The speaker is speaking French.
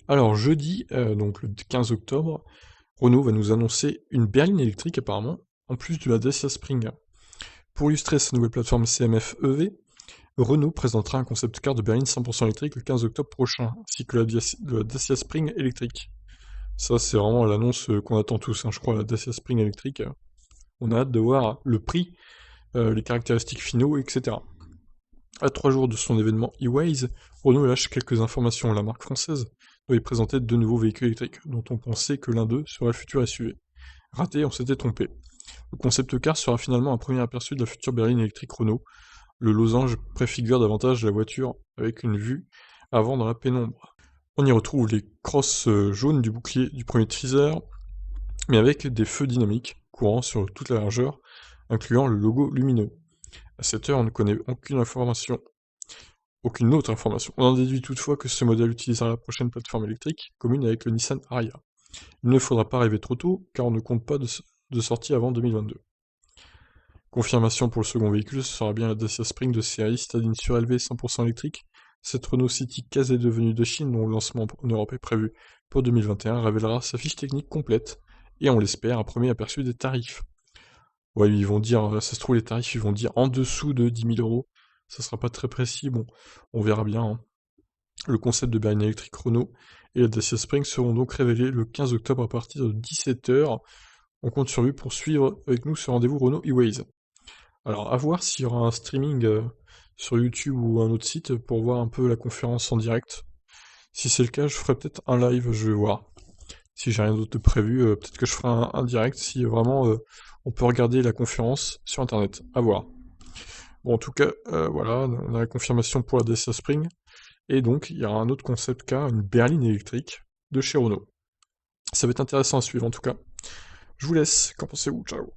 Alors jeudi, donc le 15 octobre, Renault va nous annoncer une berline électrique apparemment, en plus de la Dacia Spring. Pour illustrer sa nouvelle plateforme CMF EV, Renault présentera un concept car de berline 100% électrique le 15 octobre prochain, ainsi que la Dacia Spring électrique. Ça, c'est vraiment l'annonce qu'on attend tous, hein, je crois, la Dacia Spring électrique. On a hâte de voir le prix, les caractéristiques finaux, etc. À 3 jours de son événement E-Waze, Renault lâche quelques informations. La marque française doit y présenter deux nouveaux véhicules électriques, dont on pensait que l'un d'eux serait le futur SUV. Raté, on s'était trompé. Le concept car sera finalement un premier aperçu de la future berline électrique Renault. Le losange préfigure davantage la voiture avec une vue avant dans la pénombre. On y retrouve les crosses jaunes du bouclier du premier teaser, mais avec des feux dynamiques courant sur toute la largeur, incluant le logo lumineux. À cette heure, on ne connaît aucune autre information. On en déduit toutefois que ce modèle utilisera la prochaine plateforme électrique, commune avec le Nissan Ariya. Il ne faudra pas rêver trop tôt, car on ne compte pas de sortie avant 2022. Confirmation pour le second véhicule, ce sera bien la Dacia Spring de série, citadine surélevée 100% électrique. Cette Renault City quasi devenue de Chine, dont le lancement en Europe est prévu pour 2021, révélera sa fiche technique complète, et on l'espère, un premier aperçu des tarifs. Ouais, ils vont dire, ça se trouve, les tarifs, ils vont dire en dessous de 10 000 euros. Ça sera pas très précis, bon, on verra bien, hein. Le concept de berline électrique Renault et la Dacia Spring seront donc révélés le 15 octobre à partir de 17 h. On compte sur lui pour suivre avec nous ce rendez-vous Renault E-Waze. Alors, à voir s'il y aura un streaming sur YouTube ou un autre site pour voir un peu la conférence en direct. Si c'est le cas, je ferai peut-être un live, je vais voir. Si j'ai rien d'autre de prévu, peut-être que je ferai un direct si vraiment on peut regarder la conférence sur internet. À voir. Bon, en tout cas, voilà, on a la confirmation pour la Dacia Spring. Et donc, il y aura un autre concept car, une berline électrique de chez Renault. Ça va être intéressant à suivre en tout cas. Je vous laisse, qu'en pensez-vous? Ciao.